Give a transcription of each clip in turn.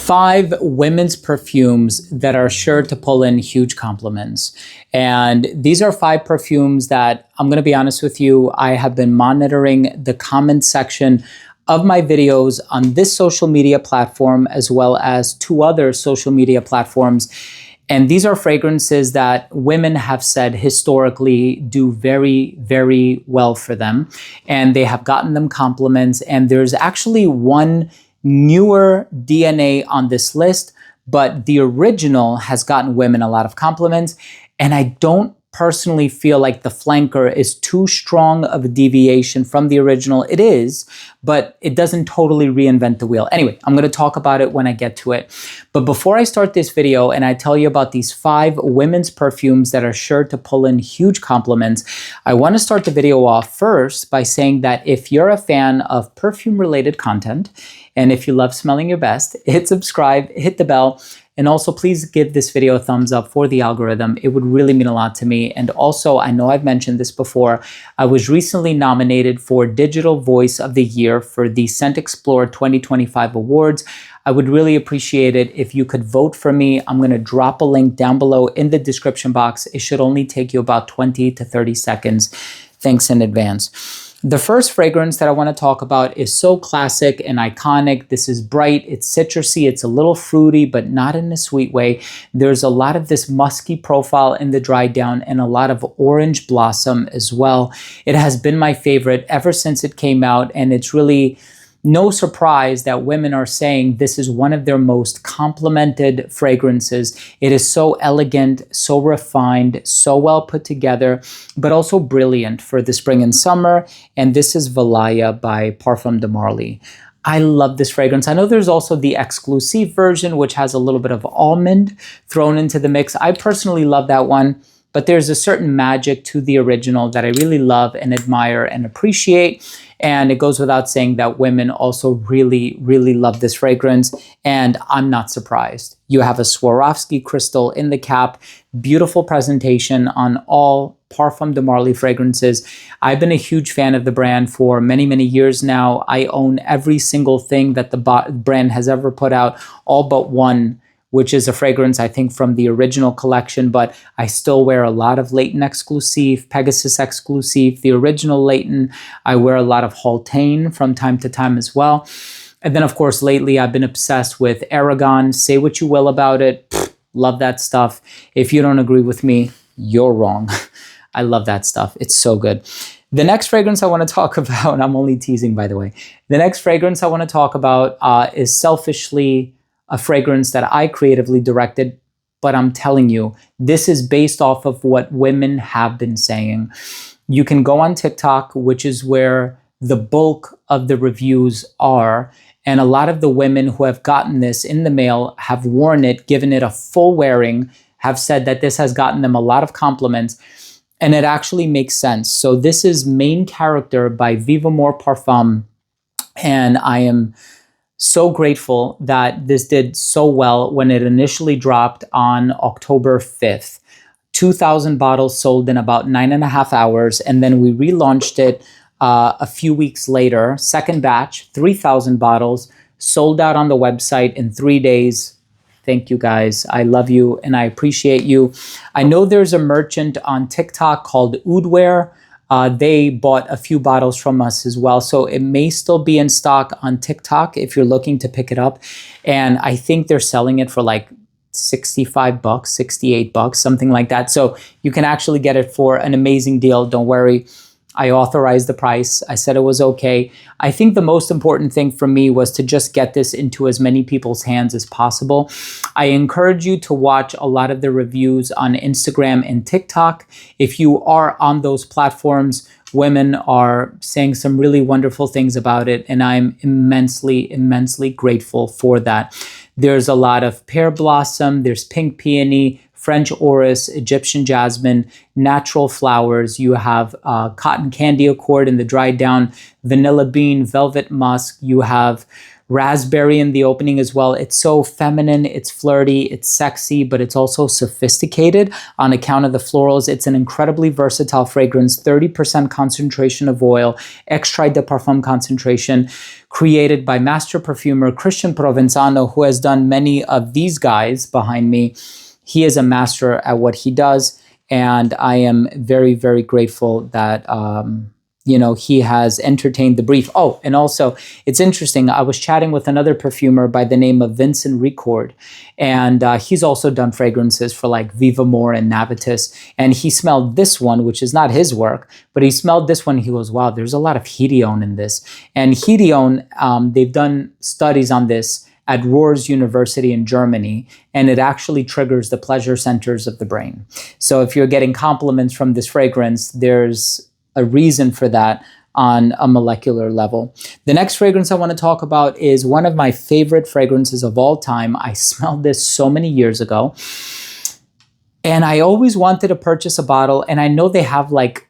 5 women's perfumes that are sure to pull in huge compliments. And these are 5 perfumes that, I'm going to be honest with you, I have been monitoring the comment section of my videos on this social media platform, as well as 2 other social media platforms. And these are fragrances that women have said historically do very, very well for them. And they have gotten them compliments. And there's actually one newer DNA on this list, but the original has gotten women a lot of compliments. And I don't personally feel like the flanker is too strong of a deviation from the original. It is, but it doesn't totally reinvent the wheel. Anyway, I'm going to talk about it when I get to it. But before I start this video and I tell you about these 5 women's perfumes that are sure to pull in huge compliments, I want to start the video off first by saying that if you're a fan of perfume related content, and if you love smelling your best, hit subscribe, hit the bell, and also please give this video a thumbs up for the algorithm. It would really mean a lot to me. And also, I know I've mentioned this before, I was recently nominated for Digital Voice of the Year for the Scent Explorer 2025 Awards. I would really appreciate it if you could vote for me. I'm going to drop a link down below in the description box. It should only take you about 20 to 30 seconds. Thanks in advance. The first fragrance that I want to talk about is so classic and iconic. This is bright, it's citrusy, it's a little fruity, but not in a sweet way. There's a lot of this musky profile in the dry down and a lot of orange blossom as well. It has been my favorite ever since it came out, and it's really no surprise that women are saying this is one of their most complimented fragrances. It is so elegant, so refined, so well put together, but also brilliant for the spring and summer. And this is Valaya by Parfums de Marly. I love this fragrance. I know there's also the exclusive version, which has a little bit of almond thrown into the mix. I personally love that one, but there's a certain magic to the original that I really love and admire and appreciate. And it goes without saying that women also really, really love this fragrance. And I'm not surprised. You have a Swarovski crystal in the cap, beautiful presentation on all Parfums de Marly fragrances. I've been a huge fan of the brand for many, many years now. I own every single thing that the brand has ever put out, all but one, which is a fragrance, I think, from the original collection, but I still wear a lot of Leighton exclusive, Pegasus exclusive, the original Leighton. I wear a lot of Haultain from time to time as well. And then, of course, lately I've been obsessed with Aragon. Say what you will about it. Love that stuff. If you don't agree with me, you're wrong. I love that stuff. It's so good. The next fragrance I want to talk about, and I'm only teasing, by the way. The next fragrance I want to talk about is selfishly a fragrance that I creatively directed, but I'm telling you, this is based off of what women have been saying. You can go on TikTok, which is where the bulk of the reviews are, and a lot of the women who have gotten this in the mail have worn it, given it a full wearing, have said that this has gotten them a lot of compliments, and it actually makes sense. So this is Main Character by Viva Parfums, and I am so grateful that this did so well when it initially dropped on October 5th. 2,000 bottles sold in about 9.5 hours. And then we relaunched it a few weeks later. Second batch, 3,000 bottles, sold out on the website in 3 days. Thank you guys. I love you and I appreciate you. I know there's a merchant on TikTok called Oudware. They bought a few bottles from us as well. So it may still be in stock on TikTok if you're looking to pick it up. And I think they're selling it for like 65 bucks, 68 bucks, something like that. So you can actually get it for an amazing deal. Don't worry. I authorized the price. I said it was okay. I think the most important thing for me was to just get this into as many people's hands as possible. I encourage you to watch a lot of the reviews on Instagram and TikTok. If you are on those platforms, women are saying some really wonderful things about it, and I'm immensely, immensely grateful for that. There's a lot of pear blossom, there's pink peony, French orris, Egyptian jasmine, natural flowers. You have cotton candy accord in the dried down, vanilla bean, velvet musk. You have raspberry in the opening as well. It's so feminine, it's flirty, it's sexy, but it's also sophisticated on account of the florals. It's an incredibly versatile fragrance, 30% concentration of oil, extrait de parfum concentration, created by master perfumer Christian Provenzano, who has done many of these guys behind me. He is a master at what he does, and I am very, very grateful that he has entertained the brief. Oh, and also, it's interesting. I was chatting with another perfumer by the name of Vincent Ricord, and he's also done fragrances for like Viva and Navitus. And he smelled this one, which is not his work, but he smelled this one. He goes, wow, there's a lot of hedione in this. And hedione, they've done studies on this at Rouge University in Germany, and it actually triggers the pleasure centers of the brain. So if you're getting compliments from this fragrance, there's a reason for that on a molecular level. The next fragrance I want to talk about is one of my favorite fragrances of all time. I smelled this so many years ago, and I always wanted to purchase a bottle, and I know they have like,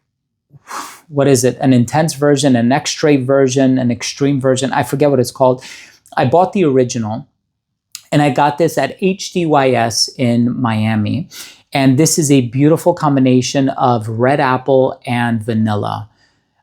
what is it? An intense version, an extrait version, an extreme version. I forget what it's called. I bought the original, and I got this at HDYS in Miami. And this is a beautiful combination of red apple and vanilla.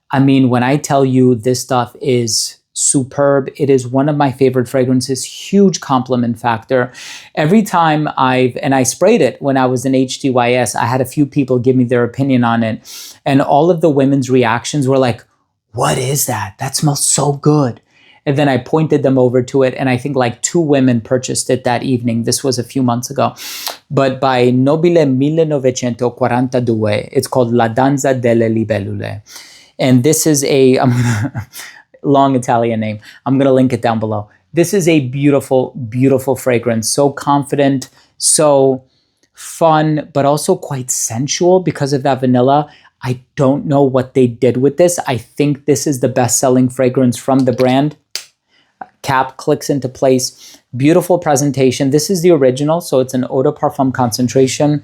I mean, when I tell you this stuff is superb, it is one of my favorite fragrances, huge compliment factor. Every time I sprayed it when I was in HDYS, I had a few people give me their opinion on it. And all of the women's reactions were like, what is that? That smells so good. And then I pointed them over to it, and I think like 2 women purchased it that evening. This was a few months ago. But by Nobile 1942, it's called La Danza delle Libellule. And this is a long Italian name. I'm going to link it down below. This is a beautiful, beautiful fragrance. So confident, so fun, but also quite sensual because of that vanilla. I don't know what they did with this. I think this is the best-selling fragrance from the brand. Cap clicks into place. Beautiful presentation. This is the original, so it's an eau de parfum concentration.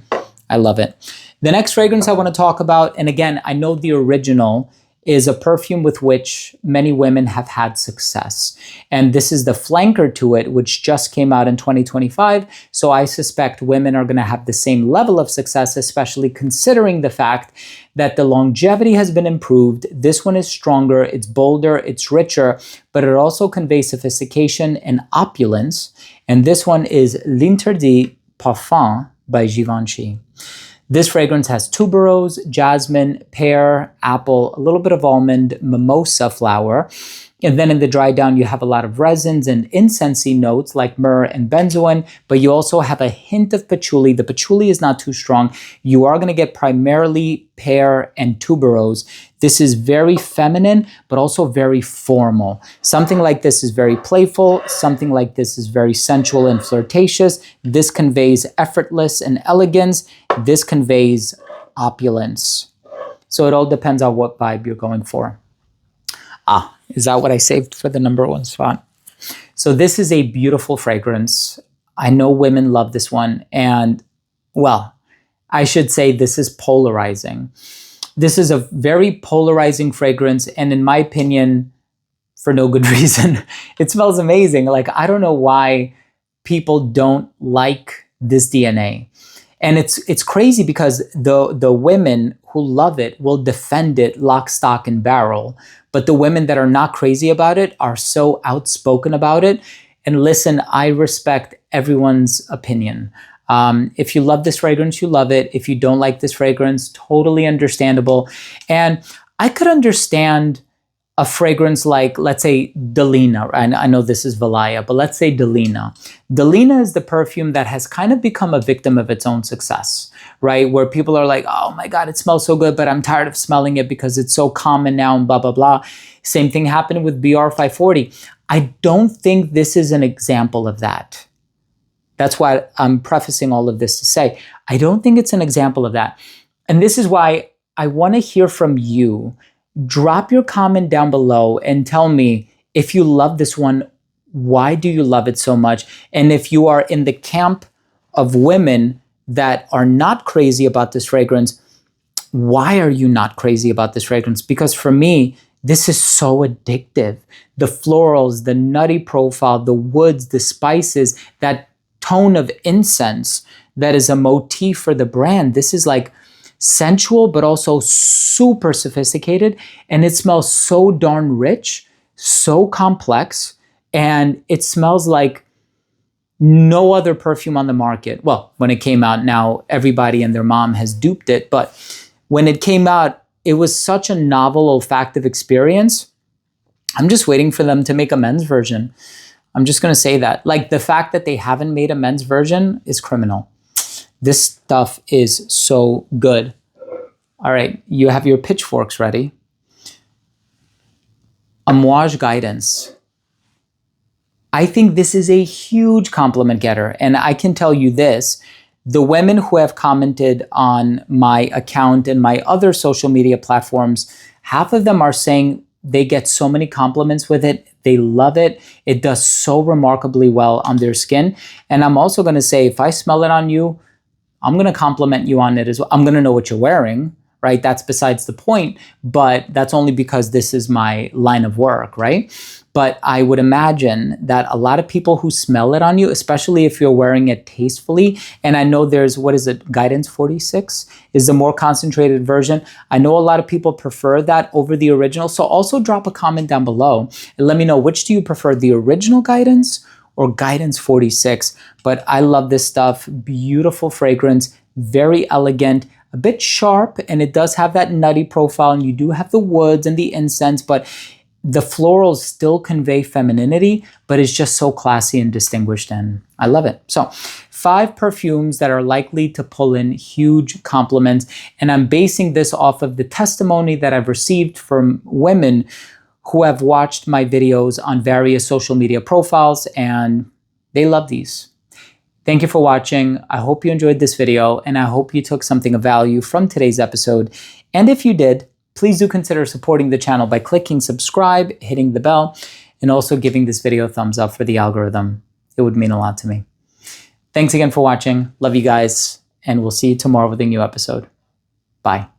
I love it. The next fragrance I want to talk about, and again, I know the original is a perfume with which many women have had success. And this is the flanker to it, which just came out in 2025. So I suspect women are going to have the same level of success, especially considering the fact that the longevity has been improved. This one is stronger, it's bolder, it's richer, but it also conveys sophistication and opulence. And this one is L'Interdit Parfum by Givenchy. This fragrance has tuberose, jasmine, pear, apple, a little bit of almond, mimosa flower. And then in the dry down, you have a lot of resins and incensey notes like myrrh and benzoin, but you also have a hint of patchouli. The patchouli is not too strong. You are going to get primarily pear and tuberose. This is very feminine, but also very formal. Something like this is very playful. Something like this is very sensual and flirtatious. This conveys effortless and elegance. This conveys opulence. So it all depends on what vibe you're going for. Is that what I saved for the number 1 spot? So this is a beautiful fragrance. I know women love this one. And, well, I should say this is polarizing. This is a very polarizing fragrance. And in my opinion, for no good reason, it smells amazing. Like, I don't know why people don't like this DNA. And it's crazy because the women who love it will defend it lock, stock, and barrel. But the women that are not crazy about it are so outspoken about it. And listen, I respect everyone's opinion. If you love this fragrance, you love it. If you don't like this fragrance, totally understandable. And I could understand a fragrance like, let's say, Delina. And I know this is Valaya, but let's say Delina. Delina is the perfume that has kind of become a victim of its own success, right? Where people are like, oh my God, it smells so good, but I'm tired of smelling it because it's so common now and blah, blah, blah. Same thing happened with BR 540. I don't think this is an example of that. That's why I'm prefacing all of this to say, I don't think it's an example of that. And this is why I want to hear from you. Drop your comment down below and tell me if you love this one, why do you love it so much? And if you are in the camp of women that are not crazy about this fragrance, why are you not crazy about this fragrance? Because for me, This is so addictive. The florals, the nutty profile, the woods, the spices, that tone of incense that is a motif for the brand. This is like sensual, but also super sophisticated. And it smells so darn rich, so complex, and it smells like no other perfume on the market. Well, when it came out, now everybody and their mom has duped it. But when it came out, it was such a novel olfactive experience. I'm just waiting for them to make a men's version. I'm just going to say that. Like, the fact that they haven't made a men's version is criminal. This stuff is so good. All right, you have your pitchforks ready. Amouage Guidance. I think this is a huge compliment getter. And I can tell you this, the women who have commented on my account and my other social media platforms, half of them are saying they get so many compliments with it. They love it. It does so remarkably well on their skin. And I'm also going to say, if I smell it on you, I'm going to compliment you on it as well. I'm going to know what you're wearing, right? That's besides the point, but that's only because this is my line of work, right? But I would imagine that a lot of people who smell it on you, especially if you're wearing it tastefully, and I know there's, what is it, Guidance 46 is the more concentrated version. I know a lot of people prefer that over the original. So also drop a comment down below and let me know, which do you prefer, the original Guidance or Guidance 46? But I love this stuff. Beautiful fragrance, very elegant, a bit sharp, and it does have that nutty profile, and you do have the woods and the incense, but the florals still convey femininity, but it's just so classy and distinguished, and I love it. So 5 perfumes that are likely to pull in huge compliments, and I'm basing this off of the testimony that I've received from women who have watched my videos on various social media profiles, and they love these. Thank you for watching. I hope you enjoyed this video, and I hope you took something of value from today's episode. And if you did, please do consider supporting the channel by clicking subscribe, hitting the bell, and also giving this video a thumbs up for the algorithm. It would mean a lot to me. Thanks again for watching. Love you guys, and we'll see you tomorrow with a new episode. Bye.